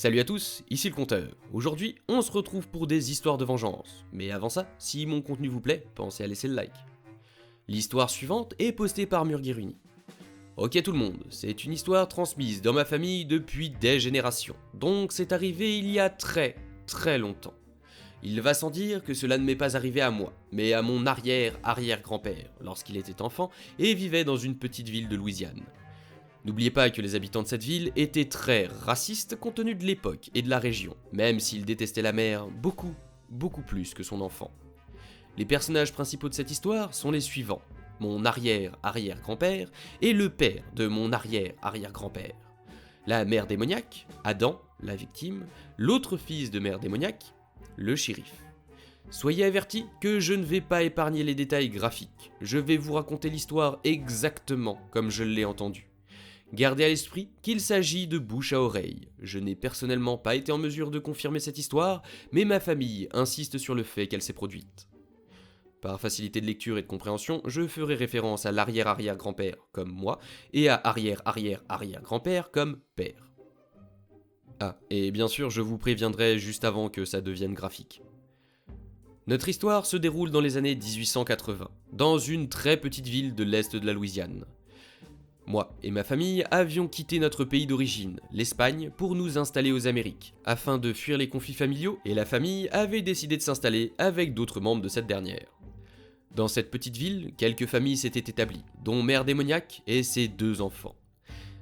Salut à tous, ici le Conteur. Aujourd'hui, on se retrouve pour des histoires de vengeance. Mais avant ça, si mon contenu vous plaît, pensez à laisser le like. L'histoire suivante est postée par Murgiruni. Ok tout le monde, c'est une histoire transmise dans ma famille depuis des générations. Donc c'est arrivé il y a très longtemps. Il va sans dire que cela ne m'est pas arrivé à moi, mais à mon arrière-arrière-grand-père, lorsqu'il était enfant et vivait dans une petite ville de Louisiane. N'oubliez pas que les habitants de cette ville étaient très racistes compte tenu de l'époque et de la région, même s'ils détestaient la mère beaucoup plus que son enfant. Les personnages principaux de cette histoire sont les suivants: mon arrière-arrière-grand-père et le père de mon arrière-arrière-grand-père. La mère démoniaque, Adam, la victime, l'autre fils de mère démoniaque, le shérif. Soyez avertis que je ne vais pas épargner les détails graphiques, je vais vous raconter l'histoire exactement comme je l'ai entendue. Gardez à l'esprit qu'il s'agit de bouche à oreille. Je n'ai personnellement pas été en mesure de confirmer cette histoire, mais ma famille insiste sur le fait qu'elle s'est produite. Par facilité de lecture et de compréhension, je ferai référence à l'arrière-arrière-grand-père comme moi, et à arrière-arrière-arrière-grand-père comme père. Ah, et bien sûr, je vous préviendrai juste avant que ça devienne graphique. Notre histoire se déroule dans les années 1880, dans une très petite ville de l'est de la Louisiane. Moi et ma famille avions quitté notre pays d'origine, l'Espagne, pour nous installer aux Amériques, afin de fuir les conflits familiaux, et la famille avait décidé de s'installer avec d'autres membres de cette dernière. Dans cette petite ville, quelques familles s'étaient établies, dont Mère Démoniaque et ses 2 enfants.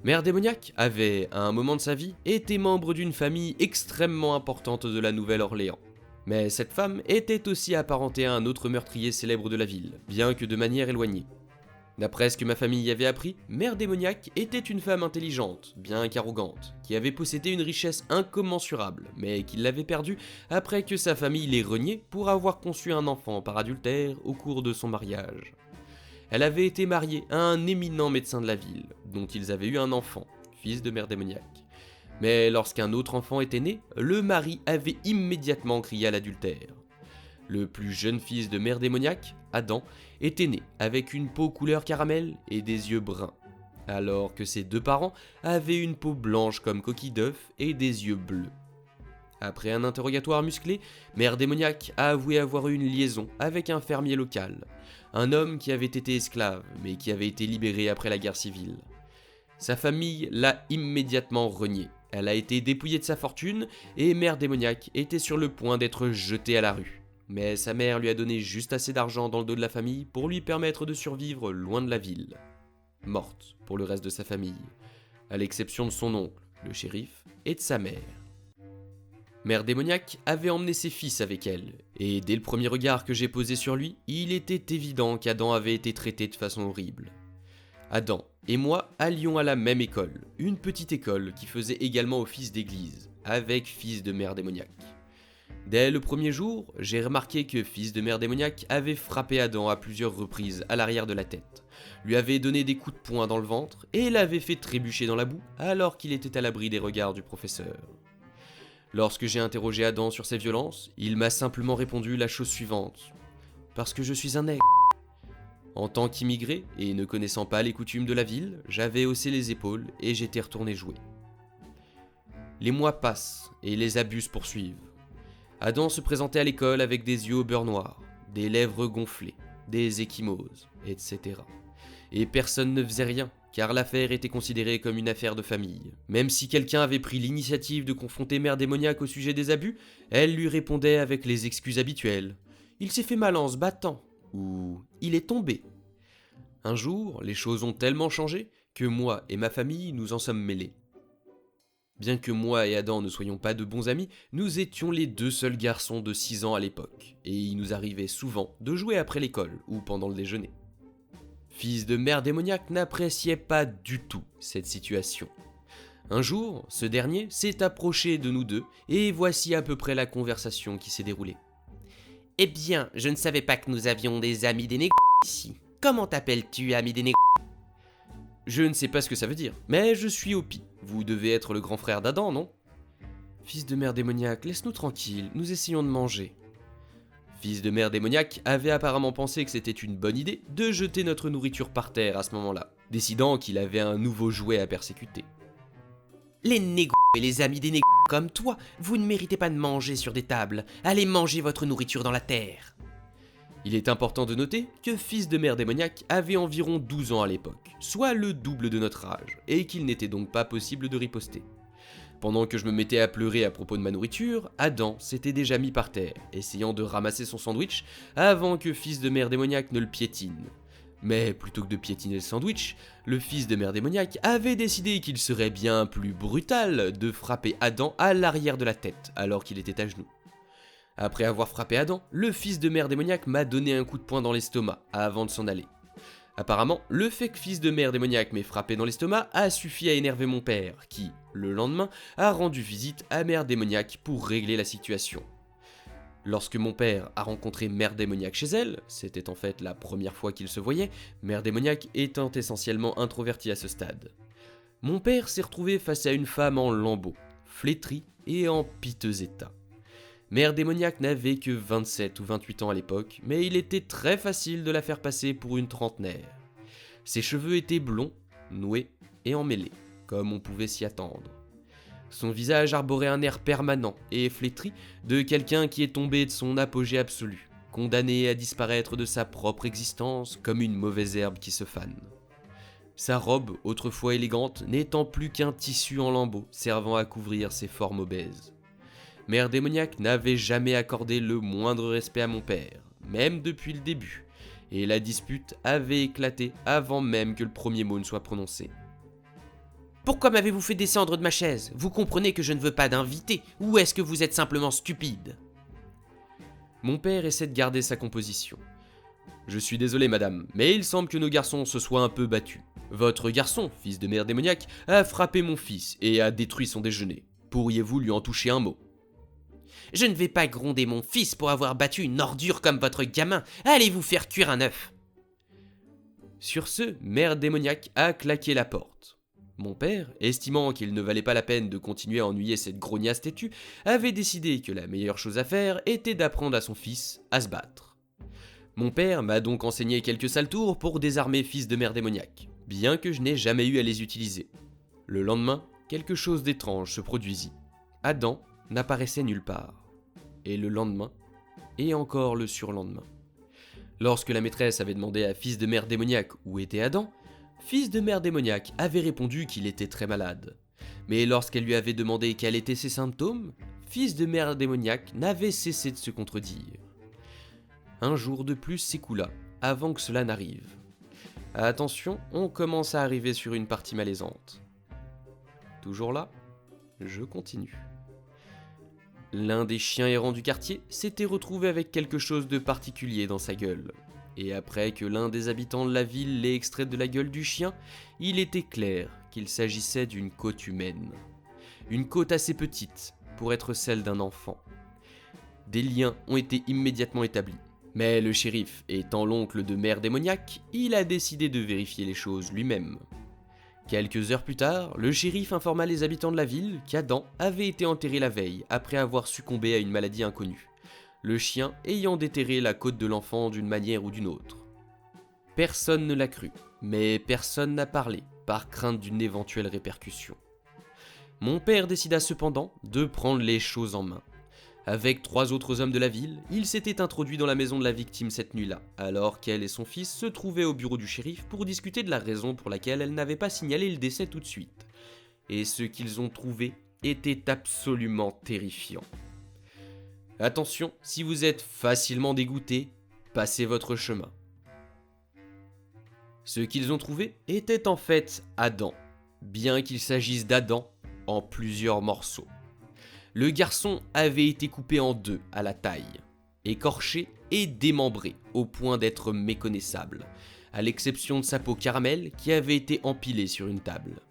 Mère Démoniaque avait, à un moment de sa vie, été membre d'une famille extrêmement importante de la Nouvelle-Orléans. Mais cette femme était aussi apparentée à un autre meurtrier célèbre de la ville, bien que de manière éloignée. D'après ce que ma famille y avait appris, Mère Démoniaque était une femme intelligente, bien qu'arrogante, qui avait possédé une richesse incommensurable, mais qui l'avait perdue après que sa famille l'ait reniée pour avoir conçu un enfant par adultère au cours de son mariage. Elle avait été mariée à un éminent médecin de la ville, dont ils avaient eu un enfant, fils de Mère Démoniaque. Mais lorsqu'un autre enfant était né, le mari avait immédiatement crié à l'adultère. Le plus jeune fils de Mère Démoniaque, Adam, était né avec une peau couleur caramel et des yeux bruns, alors que ses 2 parents avaient une peau blanche comme coquille d'œuf et des yeux bleus. Après un interrogatoire musclé, Mère Démoniaque a avoué avoir eu une liaison avec un fermier local, un homme qui avait été esclave mais qui avait été libéré après la guerre civile. Sa famille l'a immédiatement renié, elle a été dépouillée de sa fortune et Mère Démoniaque était sur le point d'être jetée à la rue. Mais sa mère lui a donné juste assez d'argent dans le dos de la famille pour lui permettre de survivre loin de la ville. Morte pour le reste de sa famille, à l'exception de son oncle, le shérif, et de sa mère. Mère Démoniaque avait emmené ses fils avec elle, et dès le premier regard que j'ai posé sur lui, il était évident qu'Adam avait été traité de façon horrible. Adam et moi allions à la même école, une petite école qui faisait également office d'église, avec fils de Mère Démoniaque. Dès le premier jour, j'ai remarqué que fils de Mère Démoniaque avait frappé Adam à plusieurs reprises à l'arrière de la tête, lui avait donné des coups de poing dans le ventre et l'avait fait trébucher dans la boue alors qu'il était à l'abri des regards du professeur. Lorsque j'ai interrogé Adam sur ces violences, il m'a simplement répondu la chose suivante: parce que je suis un nègre. En tant qu'immigré et ne connaissant pas les coutumes de la ville, j'avais haussé les épaules et j'étais retourné jouer. Les mois passent et les abus se poursuivent. Adam se présentait à l'école avec des yeux au beurre noir, des lèvres gonflées, des ecchymoses, etc. Et personne ne faisait rien, car l'affaire était considérée comme une affaire de famille. Même si quelqu'un avait pris l'initiative de confronter Mère Démoniaque au sujet des abus, elle lui répondait avec les excuses habituelles. « Il s'est fait mal en se battant » ou « Il est tombé ». Un jour, les choses ont tellement changé que moi et ma famille nous en sommes mêlés. Bien que moi et Adam ne soyons pas de bons amis, nous étions les 2 seuls garçons de 6 ans à l'époque, et il nous arrivait souvent de jouer après l'école ou pendant le déjeuner. Fils de Mère Démoniaque n'appréciait pas du tout cette situation. Un jour, ce dernier s'est approché de nous 2, et voici à peu près la conversation qui s'est déroulée. « Eh bien, je ne savais pas que nous avions des amis des négros ici. Comment t'appelles-tu, ami des négros ? » Je ne sais pas ce que ça veut dire, mais je suis Opi. Vous devez être le grand frère d'Adam, non ? Fils de Mère Démoniaque, laisse-nous tranquille, nous essayons de manger. Fils de Mère Démoniaque avait apparemment pensé que c'était une bonne idée de jeter notre nourriture par terre à ce moment-là, décidant qu'il avait un nouveau jouet à persécuter. Les négros et les amis des comme toi, vous ne méritez pas de manger sur des tables. Allez manger votre nourriture dans la terre. » Il est important de noter que Fils de mère démoniaque avait environ 12 ans à l'époque, soit le double de notre âge, et qu'il n'était donc pas possible de riposter. Pendant que je me mettais à pleurer à propos de ma nourriture, Adam s'était déjà mis par terre, essayant de ramasser son sandwich avant que Fils de mère démoniaque ne le piétine. Mais plutôt que de piétiner le sandwich, le Fils de mère démoniaque avait décidé qu'il serait bien plus brutal de frapper Adam à l'arrière de la tête alors qu'il était à genoux. Après avoir frappé Adam, le Fils de mère démoniaque m'a donné un coup de poing dans l'estomac avant de s'en aller. Apparemment, le fait que Fils de mère démoniaque m'ait frappé dans l'estomac a suffi à énerver mon père, qui, le lendemain, a rendu visite à mère démoniaque pour régler la situation. Lorsque mon père a rencontré mère démoniaque chez elle, c'était en fait la première fois qu'ils se voyaient, mère démoniaque étant essentiellement introvertie à ce stade. Mon père s'est retrouvé face à une femme en lambeaux, flétrie et en piteux état. Mère démoniaque n'avait que 27 ou 28 ans à l'époque, mais il était très facile de la faire passer pour une trentenaire. Ses cheveux étaient blonds, noués et emmêlés, comme on pouvait s'y attendre. Son visage arborait un air permanent et flétri de quelqu'un qui est tombé de son apogée absolu, condamné à disparaître de sa propre existence comme une mauvaise herbe qui se fane. Sa robe, autrefois élégante, n'étant plus qu'un tissu en lambeaux servant à couvrir ses formes obèses. Mère démoniaque n'avait jamais accordé le moindre respect à mon père, même depuis le début, et la dispute avait éclaté avant même que le premier mot ne soit prononcé. « Pourquoi m'avez-vous fait descendre de ma chaise? Vous comprenez que je ne veux pas d'invité, ou est-ce que vous êtes simplement stupide ?» Mon père essaie de garder sa composition. « Je suis désolé madame, mais il semble que nos garçons se soient un peu battus. Votre garçon, fils de mère démoniaque, a frappé mon fils et a détruit son déjeuner. Pourriez-vous lui en toucher un mot ? » « Je ne vais pas gronder mon fils pour avoir battu une ordure comme votre gamin. Allez vous faire cuire un œuf. » Sur ce, mère démoniaque a claqué la porte. Mon père, estimant qu'il ne valait pas la peine de continuer à ennuyer cette grognasse têtue, avait décidé que la meilleure chose à faire était d'apprendre à son fils à se battre. Mon père m'a donc enseigné quelques sales tours pour désarmer Fils de mère démoniaque, bien que je n'ai jamais eu à les utiliser. Le lendemain, quelque chose d'étrange se produisit. Adam n'apparaissait nulle part. Et le lendemain, et encore le surlendemain. Lorsque la maîtresse avait demandé à Fils de mère démoniaque où était Adam, Fils de mère démoniaque avait répondu qu'il était très malade. Mais lorsqu'elle lui avait demandé quels étaient ses symptômes, Fils de mère démoniaque n'avait cessé de se contredire. Un jour de plus s'écoula avant que cela n'arrive. Attention, on commence à arriver sur une partie malaisante. Toujours là, je continue. L'un des chiens errants du quartier s'était retrouvé avec quelque chose de particulier dans sa gueule. Et après que l'un des habitants de la ville l'ait extrait de la gueule du chien, il était clair qu'il s'agissait d'une côte humaine. Une côte assez petite pour être celle d'un enfant. Des liens ont été immédiatement établis. Mais le shérif, étant l'oncle de mère démoniaque, il a décidé de vérifier les choses lui-même. Quelques heures plus tard, le shérif informa les habitants de la ville qu'Adam avait été enterré la veille après avoir succombé à une maladie inconnue, le chien ayant déterré la côte de l'enfant d'une manière ou d'une autre. Personne ne l'a cru, mais personne n'a parlé, par crainte d'une éventuelle répercussion. Mon père décida cependant de prendre les choses en main. Avec 3 autres hommes de la ville, il s'était introduit dans la maison de la victime cette nuit-là, alors qu'elle et son fils se trouvaient au bureau du shérif pour discuter de la raison pour laquelle elle n'avait pas signalé le décès tout de suite. Et ce qu'ils ont trouvé était absolument terrifiant. Attention, si vous êtes facilement dégoûté, passez votre chemin. Ce qu'ils ont trouvé était en fait Adam, bien qu'il s'agisse d'Adam en plusieurs morceaux. Le garçon avait été coupé en 2 à la taille, écorché et démembré au point d'être méconnaissable, à l'exception de sa peau caramel qui avait été empilée sur une table.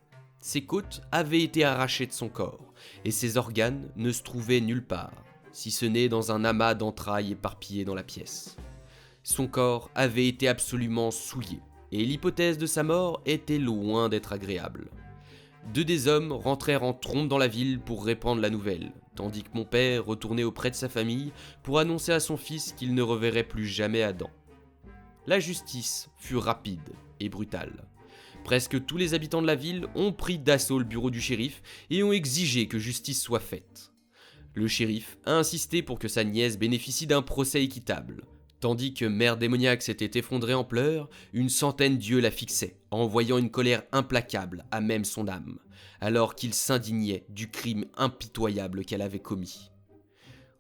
Ses côtes avaient été arrachées de son corps, et ses organes ne se trouvaient nulle part, si ce n'est dans un amas d'entrailles éparpillées dans la pièce. Son corps avait été absolument souillé, et l'hypothèse de sa mort était loin d'être agréable. 2 des hommes rentrèrent en trombe dans la ville pour répandre la nouvelle, tandis que mon père retournait auprès de sa famille pour annoncer à son fils qu'il ne reverrait plus jamais Adam. La justice fut rapide et brutale. Presque tous les habitants de la ville ont pris d'assaut le bureau du shérif et ont exigé que justice soit faite. Le shérif a insisté pour que sa nièce bénéficie d'un procès équitable. Tandis que Mère Démoniaque s'était effondrée en pleurs, une centaine d'yeux la fixaient, envoyant une colère implacable à même son âme, alors qu'il s'indignait du crime impitoyable qu'elle avait commis.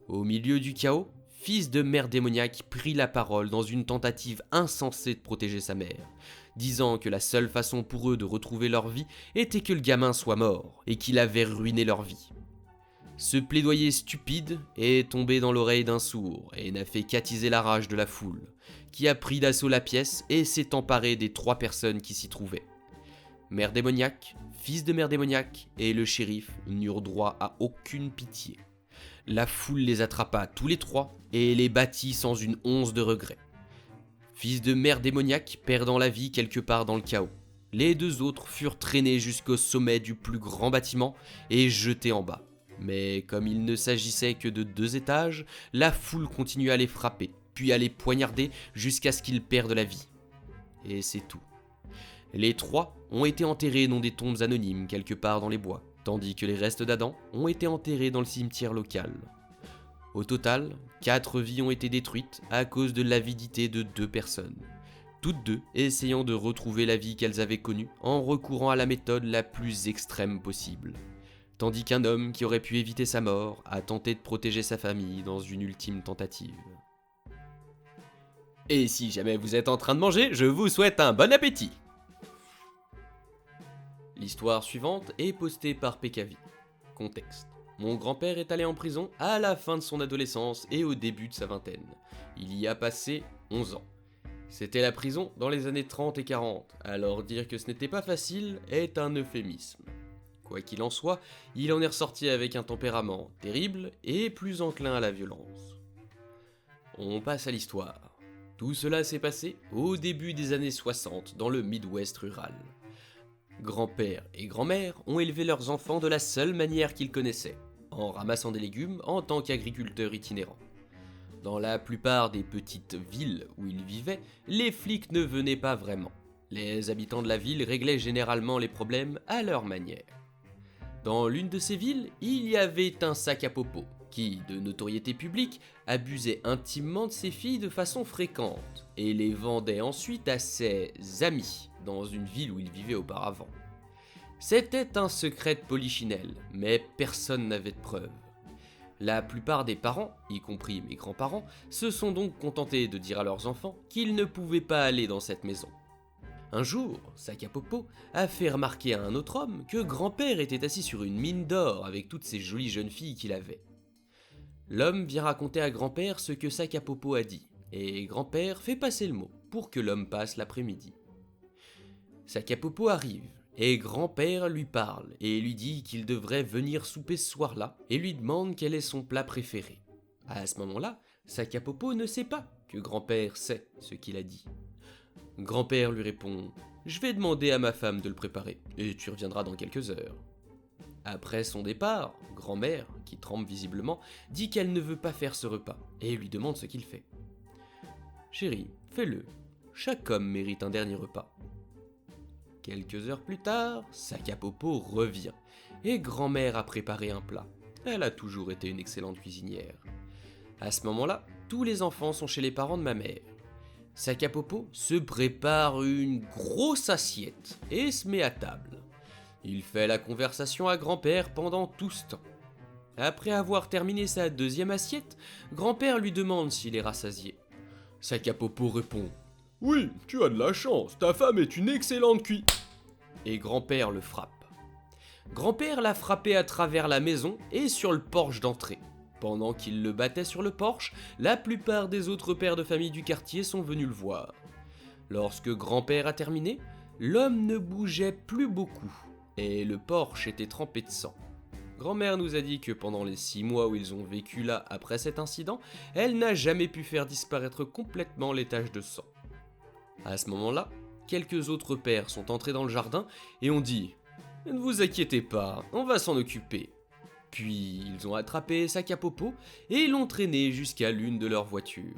Au milieu du chaos, fils de Mère Démoniaque prit la parole dans une tentative insensée de protéger sa mère, disant que la seule façon pour eux de retrouver leur vie était que le gamin soit mort et qu'il avait ruiné leur vie. Ce plaidoyer stupide est tombé dans l'oreille d'un sourd et n'a fait qu'attiser la rage de la foule, qui a pris d'assaut la pièce et s'est emparé des 3 personnes qui s'y trouvaient. Mère Démoniaque, fils de Mère Démoniaque et le shérif n'eurent droit à aucune pitié. La foule les attrapa tous les 3 et les battit sans une once de regret. Fils de Mère Démoniaque perdant la vie quelque part dans le chaos, les 2 autres furent traînés jusqu'au sommet du plus grand bâtiment et jetés en bas. Mais comme il ne s'agissait que de 2 étages, la foule continua à les frapper, puis à les poignarder jusqu'à ce qu'ils perdent la vie. Et c'est tout. Les 3 ont été enterrés dans des tombes anonymes quelque part dans les bois, tandis que les restes d'Adam ont été enterrés dans le cimetière local. Au total, 4 vies ont été détruites à cause de l'avidité de 2 personnes, toutes 2 essayant de retrouver la vie qu'elles avaient connue en recourant à la méthode la plus extrême possible. Tandis qu'un homme qui aurait pu éviter sa mort a tenté de protéger sa famille dans une ultime tentative. Et si jamais vous êtes en train de manger, je vous souhaite un bon appétit! L'histoire suivante est postée par PKV. Contexte. Mon grand-père est allé en prison à la fin de son adolescence et au début de sa vingtaine. Il y a passé 11 ans. C'était la prison dans les années 30 et 40, alors dire que ce n'était pas facile est un euphémisme. Quoi qu'il en soit, il en est ressorti avec un tempérament terrible et plus enclin à la violence. On passe à l'histoire. Tout cela s'est passé au début des années 60 dans le Midwest rural. Grand-père et grand-mère ont élevé leurs enfants de la seule manière qu'ils connaissaient, en ramassant des légumes en tant qu'agriculteurs itinérants. Dans la plupart des petites villes où ils vivaient, les flics ne venaient pas vraiment. Les habitants de la ville réglaient généralement les problèmes à leur manière. Dans l'une de ces villes, il y avait un sac à popo, qui, de notoriété publique, abusait intimement de ses filles de façon fréquente, et les vendait ensuite à ses amis, dans une ville où il vivait auparavant. C'était un secret de polichinelle, mais personne n'avait de preuves. La plupart des parents, y compris mes grands-parents, se sont donc contentés de dire à leurs enfants qu'ils ne pouvaient pas aller dans cette maison. Un jour, Sac à Popo a fait remarquer à un autre homme que grand-père était assis sur une mine d'or avec toutes ces jolies jeunes filles qu'il avait. L'homme vient raconter à grand-père ce que Sac à Popo a dit, et grand-père fait passer le mot pour que l'homme passe l'après-midi. Sac à Popo arrive, et grand-père lui parle et lui dit qu'il devrait venir souper ce soir-là et lui demande quel est son plat préféré. À ce moment-là, Sac à Popo ne sait pas que grand-père sait ce qu'il a dit. Grand-père lui répond « Je vais demander à ma femme de le préparer, et tu reviendras dans quelques heures. » Après son départ, grand-mère, qui tremble visiblement, dit qu'elle ne veut pas faire ce repas, et lui demande ce qu'il fait. « Chérie, fais-le. Chaque homme mérite un dernier repas. » Quelques heures plus tard, Sac à Popo revient, et grand-mère a préparé un plat. Elle a toujours été une excellente cuisinière. À ce moment-là, tous les enfants sont chez les parents de ma mère. Sac à Popo se prépare une grosse assiette et se met à table. Il fait la conversation à grand-père pendant tout ce temps. Après avoir terminé sa 2e assiette, grand-père lui demande s'il est rassasié. Sac à Popo répond « Oui, tu as de la chance, ta femme est une excellente Et grand-père le frappe. Grand-père l'a frappé à travers la maison et sur le porche d'entrée. Pendant qu'il le battait sur le porche, la plupart des autres pères de famille du quartier sont venus le voir. Lorsque grand-père a terminé, l'homme ne bougeait plus beaucoup, et le porche était trempé de sang. Grand-mère nous a dit que pendant les 6 mois où ils ont vécu là après cet incident, elle n'a jamais pu faire disparaître complètement les taches de sang. À ce moment-là, quelques autres pères sont entrés dans le jardin et ont dit « Ne vous inquiétez pas, on va s'en occuper. » Puis ils ont attrapé Sac à Popo et l'ont traîné jusqu'à l'une de leurs voitures.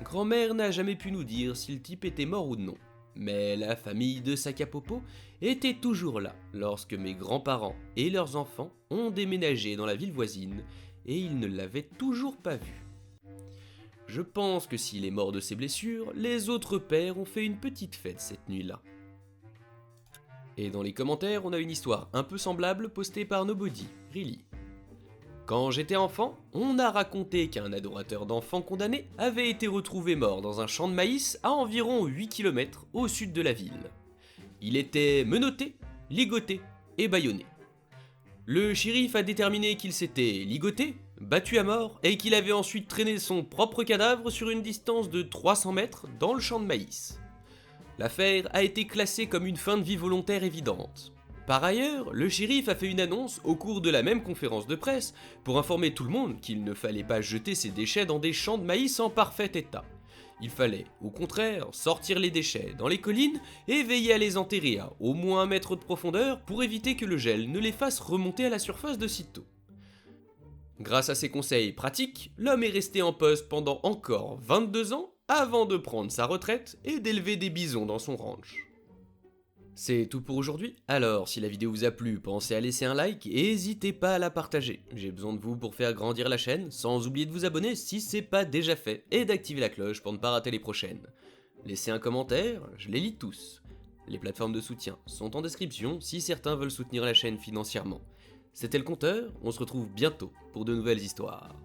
Grand-mère n'a jamais pu nous dire si le type était mort ou non, Mais la famille de Sakapopo était toujours là lorsque mes grands-parents et leurs enfants ont déménagé dans la ville voisine et ils ne l'avaient toujours pas vu. Je pense que s'il est mort de ses blessures, les autres pères ont fait une petite fête cette nuit-là. Et dans les commentaires, on a une histoire un peu semblable postée par Nobody, Really. Quand j'étais enfant, on a raconté qu'un adorateur d'enfants condamné avait été retrouvé mort dans un champ de maïs à environ 8 km au sud de la ville. Il était menotté, ligoté et bâillonné. Le shérif a déterminé qu'il s'était ligoté, battu à mort et qu'il avait ensuite traîné son propre cadavre sur une distance de 300 mètres dans le champ de maïs. L'affaire a été classée comme une fin de vie volontaire évidente. Par ailleurs, le shérif a fait une annonce au cours de la même conférence de presse pour informer tout le monde qu'il ne fallait pas jeter ses déchets dans des champs de maïs en parfait état. Il fallait, au contraire, sortir les déchets dans les collines et veiller à les enterrer à au moins 1 mètre de profondeur pour éviter que le gel ne les fasse remonter à la surface de sitôt. Grâce à ces conseils pratiques, l'homme est resté en poste pendant encore 22 ans avant de prendre sa retraite et d'élever des bisons dans son ranch. C'est tout pour aujourd'hui, alors si la vidéo vous a plu, pensez à laisser un like et n'hésitez pas à la partager. J'ai besoin de vous pour faire grandir la chaîne, sans oublier de vous abonner si c'est pas déjà fait, et d'activer la cloche pour ne pas rater les prochaines. Laissez un commentaire, je les lis tous. Les plateformes de soutien sont en description si certains veulent soutenir la chaîne financièrement. C'était le compteur, on se retrouve bientôt pour de nouvelles histoires.